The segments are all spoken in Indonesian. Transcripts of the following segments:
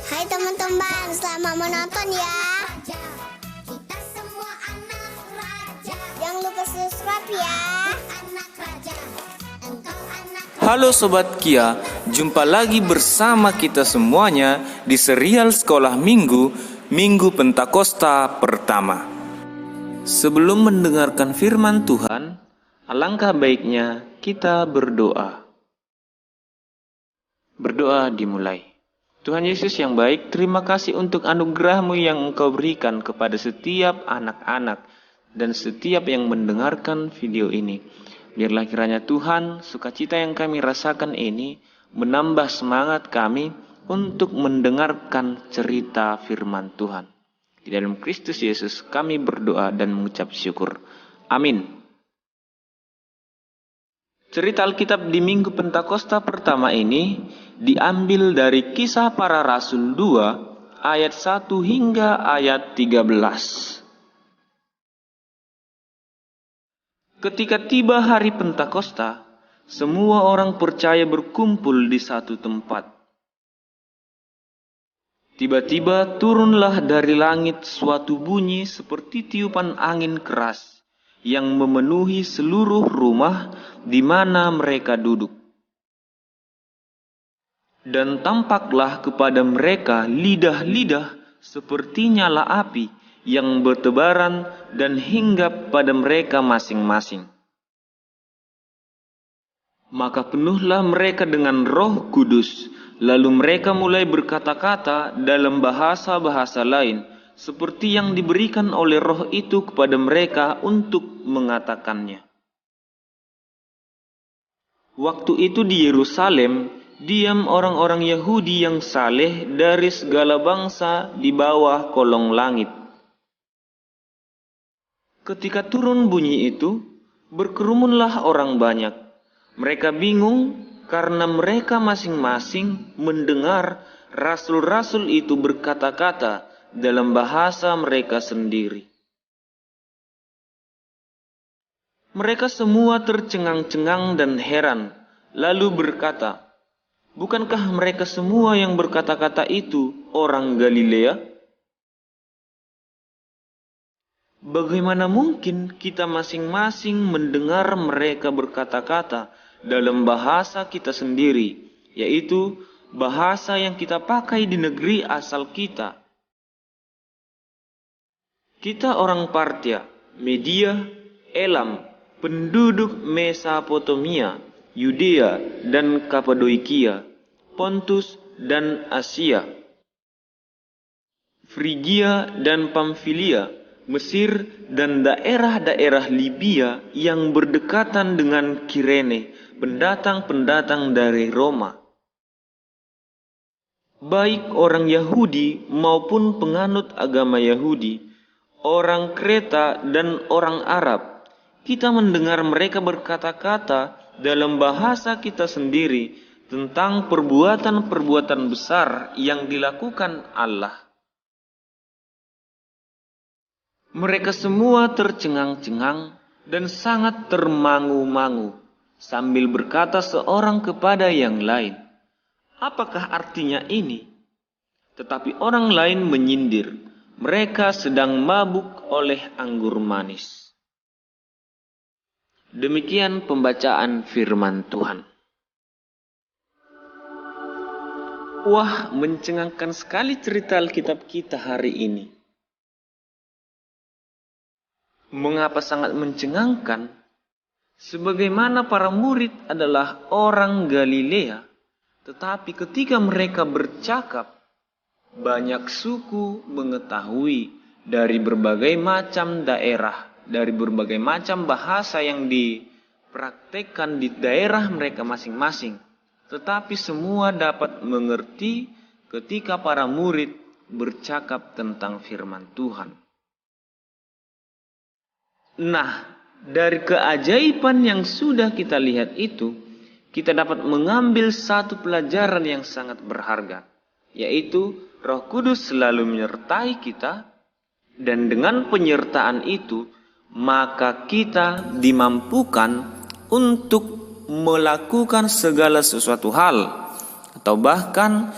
Hai teman-teman, selamat menonton ya. Jangan lupa subscribe ya. Halo Sobat Kia, jumpa lagi bersama kita semuanya di serial Sekolah Minggu Pentakosta pertama. Sebelum mendengarkan firman Tuhan, alangkah baiknya kita berdoa. Berdoa dimulai. Tuhan Yesus yang baik, terima kasih untuk anugerah-Mu yang Engkau berikan kepada setiap anak-anak dan setiap yang mendengarkan video ini. Biarlah kiranya Tuhan, sukacita yang kami rasakan ini menambah semangat kami untuk mendengarkan cerita firman Tuhan. Di dalam Kristus Yesus kami berdoa dan mengucap syukur. Amin. Cerita Alkitab di Minggu Pentakosta pertama ini diambil dari Kisah Para Rasul 2 ayat 1 hingga ayat 13. Ketika tiba hari Pentakosta, semua orang percaya berkumpul di satu tempat. Tiba-tiba turunlah dari langit suatu bunyi seperti tiupan angin keras yang memenuhi seluruh rumah di mana mereka duduk. Dan tampaklah kepada mereka lidah-lidah seperti nyala api yang bertebaran dan hinggap pada mereka masing-masing. Maka penuhlah mereka dengan Roh Kudus, lalu mereka mulai berkata-kata dalam bahasa-bahasa lain, seperti yang diberikan oleh Roh itu kepada mereka untuk mengatakannya. Waktu itu di Yerusalem, diam orang-orang Yahudi yang saleh dari segala bangsa di bawah kolong langit. Ketika turun bunyi itu, berkerumunlah orang banyak. Mereka bingung karena mereka masing-masing mendengar rasul-rasul itu berkata-kata dalam bahasa mereka sendiri. Mereka semua tercengang-cengang dan heran, lalu berkata, "Bukankah mereka semua yang berkata-kata itu orang Galilea? Bagaimana mungkin kita masing-masing mendengar mereka berkata-kata dalam bahasa kita sendiri, yaitu bahasa yang kita pakai di negeri asal kita? Kita orang Partia, Media, Elam, penduduk Mesopotamia, Yudea dan Kapadokia, Pontus dan Asia, Frigia dan Pamfilia, Mesir dan daerah-daerah Libya yang berdekatan dengan Kirene, pendatang-pendatang dari Roma. Baik orang Yahudi maupun penganut agama Yahudi, orang Kreta dan orang Arab, kita mendengar mereka berkata-kata dalam bahasa kita sendiri tentang perbuatan-perbuatan besar yang dilakukan Allah. Mereka semua tercengang-cengang dan sangat termangu-mangu sambil berkata seorang kepada yang lain, "Apakah artinya ini?" Tetapi orang lain menyindir, "Mereka sedang mabuk oleh anggur manis." Demikian pembacaan firman Tuhan. Wah, mencengangkan sekali cerita Alkitab kita hari ini. Mengapa sangat mencengangkan? Sebagaimana para murid adalah orang Galilea, tetapi ketika mereka bercakap, banyak suku mengetahui dari berbagai macam daerah, dari berbagai macam bahasa yang dipraktekkan di daerah mereka masing-masing. Tetapi semua dapat mengerti ketika para murid bercakap tentang firman Tuhan. Nah, dari keajaiban yang sudah kita lihat itu, kita dapat mengambil satu pelajaran yang sangat berharga, yaitu Roh Kudus selalu menyertai kita, dan dengan penyertaan itu, maka kita dimampukan untuk melakukan segala sesuatu hal, atau bahkan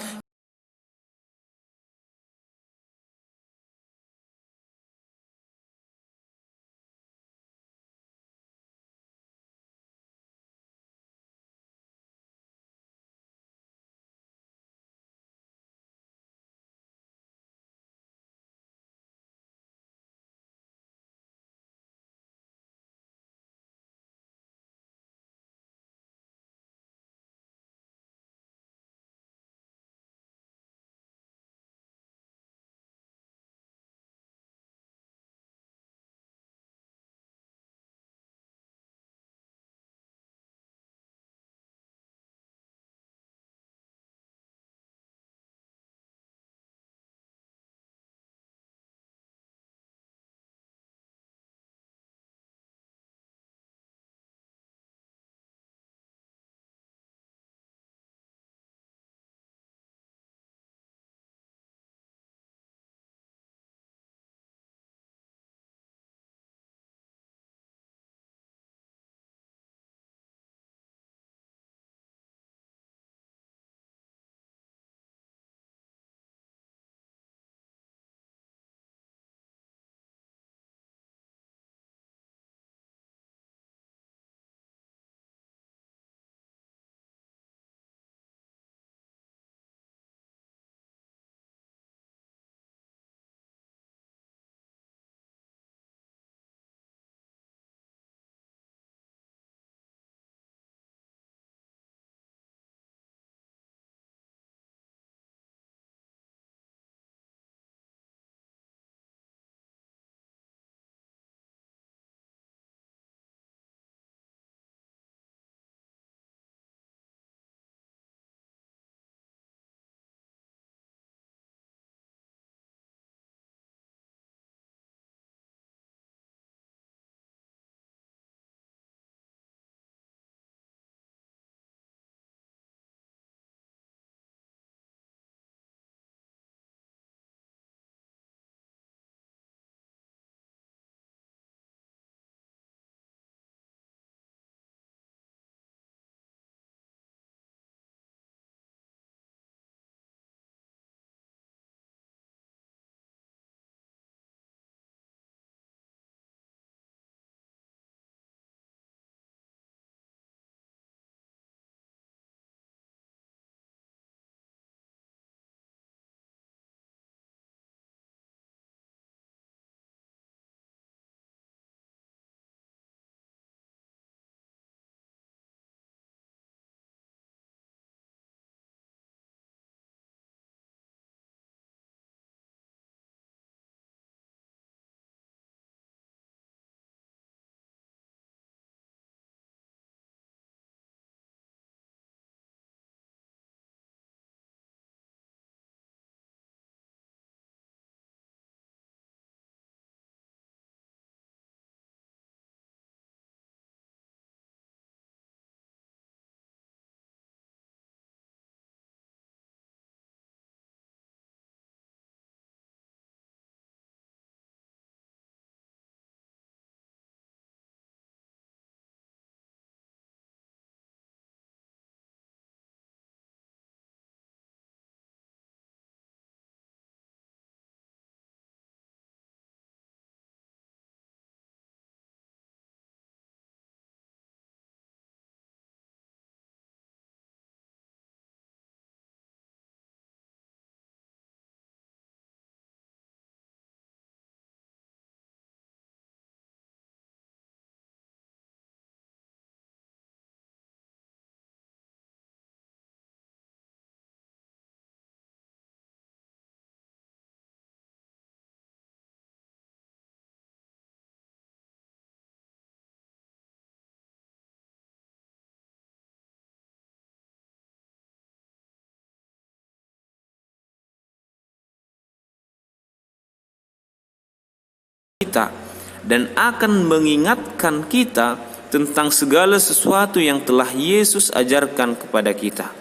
dan akan mengingatkan kita tentang segala sesuatu yang telah Yesus ajarkan kepada kita.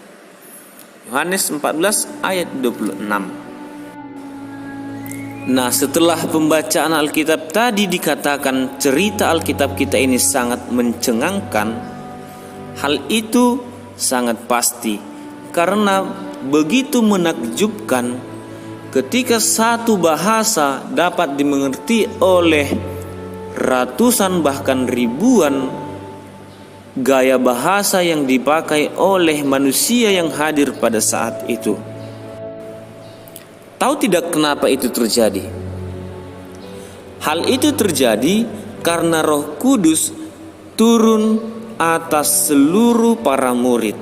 Yohanes 14 ayat 26. Nah, setelah pembacaan Alkitab tadi dikatakan cerita Alkitab kita ini sangat mencengangkan. Hal itu sangat pasti karena begitu menakjubkan ketika satu bahasa dapat dimengerti oleh ratusan bahkan ribuan gaya bahasa yang dipakai oleh manusia yang hadir pada saat itu. Tahu tidak kenapa itu terjadi? Hal itu terjadi karena Roh Kudus turun atas seluruh para murid.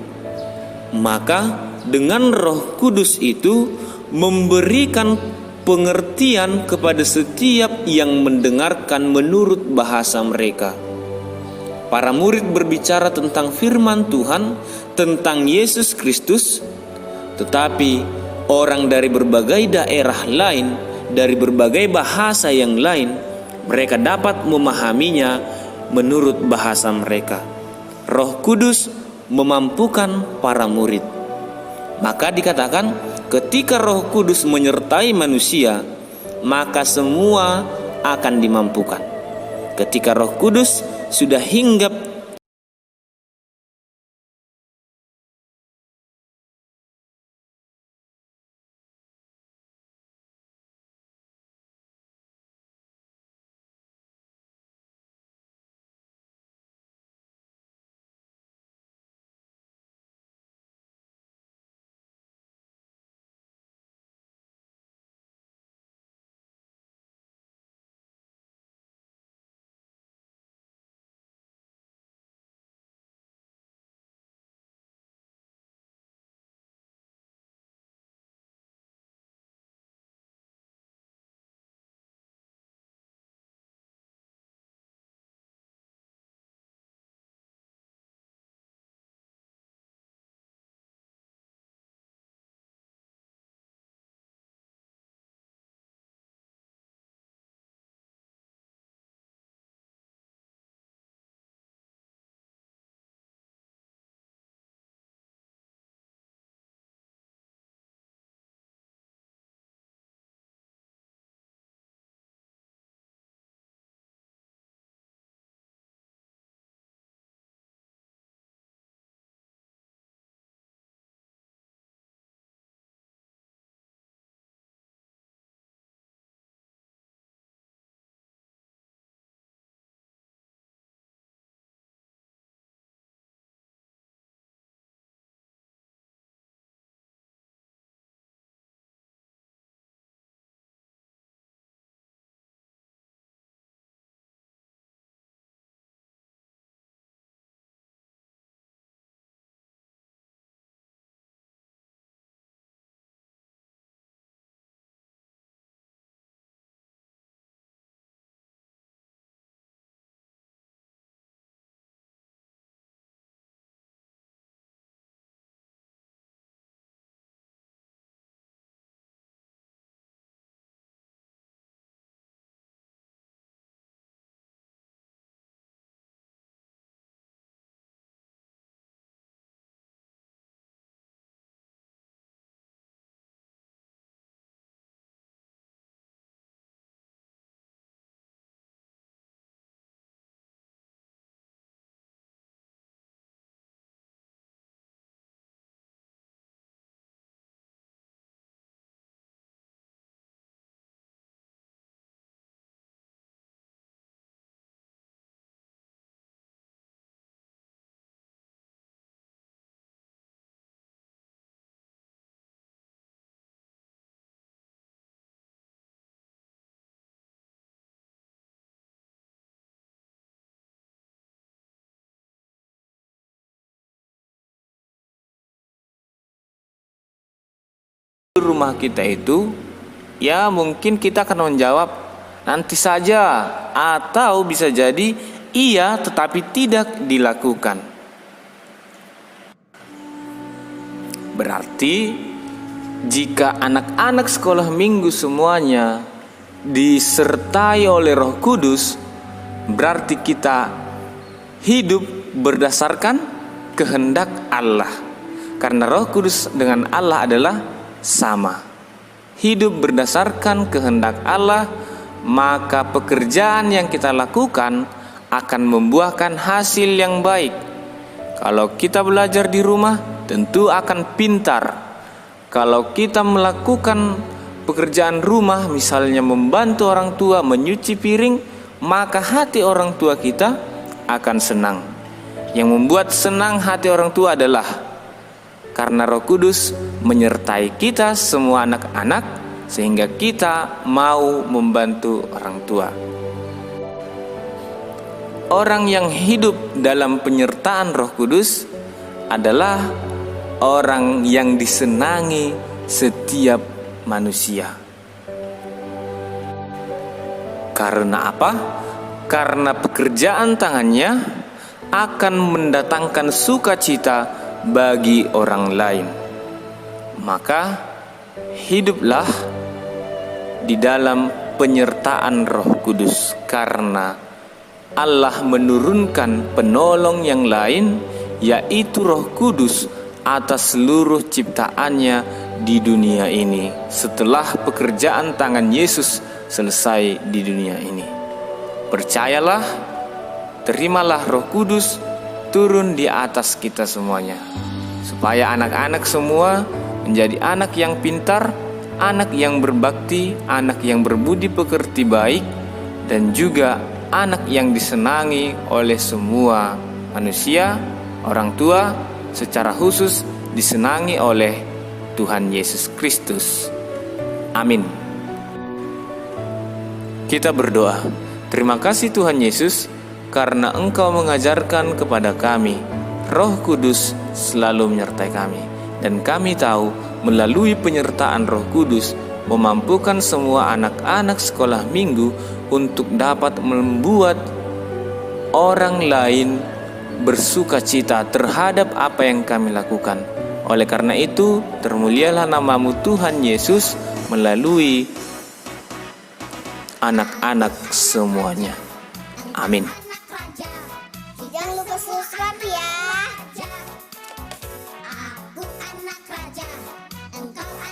Maka dengan Roh Kudus itu memberikan pengertian kepada setiap yang mendengarkan menurut bahasa mereka. Para murid berbicara tentang firman Tuhan, tentang Yesus Kristus, tetapi orang dari berbagai daerah lain, dari berbagai bahasa yang lain, mereka dapat memahaminya menurut bahasa mereka. Roh Kudus memampukan para murid. Maka dikatakan ketika Roh Kudus menyertai manusia, maka semua akan dimampukan. Ketika Roh Kudus sudah hinggap rumah kita itu, ya mungkin kita akan menjawab nanti saja, atau bisa jadi iya tetapi tidak dilakukan. Berarti jika anak-anak sekolah minggu semuanya disertai oleh Roh Kudus, berarti kita hidup berdasarkan kehendak Allah. Karena Roh Kudus dengan Allah adalah sama. Hidup berdasarkan kehendak Allah, maka pekerjaan yang kita lakukan akan membuahkan hasil yang baik. Kalau kita belajar di rumah, tentu akan pintar. Kalau kita melakukan pekerjaan rumah, misalnya membantu orang tua menyuci piring, maka hati orang tua kita akan senang. Yang membuat senang hati orang tua adalah karena Roh Kudus menyertai kita semua anak-anak, sehingga kita mau membantu orang tua. Orang yang hidup dalam penyertaan Roh Kudus adalah orang yang disenangi setiap manusia. Karena apa? Karena pekerjaan tangannya akan mendatangkan sukacita bagi orang lain. Maka hiduplah di dalam penyertaan Roh Kudus, karena Allah menurunkan penolong yang lain, yaitu Roh Kudus atas seluruh ciptaannya di dunia ini setelah pekerjaan tangan Yesus selesai di dunia ini. Percayalah, terimalah Roh Kudus turun di atas kita semuanya, supaya anak-anak semua menjadi anak yang pintar, anak yang berbakti, anak yang berbudi pekerti baik, dan juga anak yang disenangi oleh semua manusia, orang tua, secara khusus disenangi oleh Tuhan Yesus Kristus. Amin. Kita berdoa. Terima kasih Tuhan Yesus, karena Engkau mengajarkan kepada kami, Roh Kudus selalu menyertai kami. Dan kami tahu melalui penyertaan Roh Kudus memampukan semua anak-anak sekolah minggu untuk dapat membuat orang lain bersuka cita terhadap apa yang kami lakukan. Oleh karena itu, termulialah nama-Mu Tuhan Yesus melalui anak-anak semuanya. Amin. Jangan lupa subscribe ya.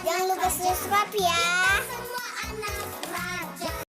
Jangan lupa subscribe ya.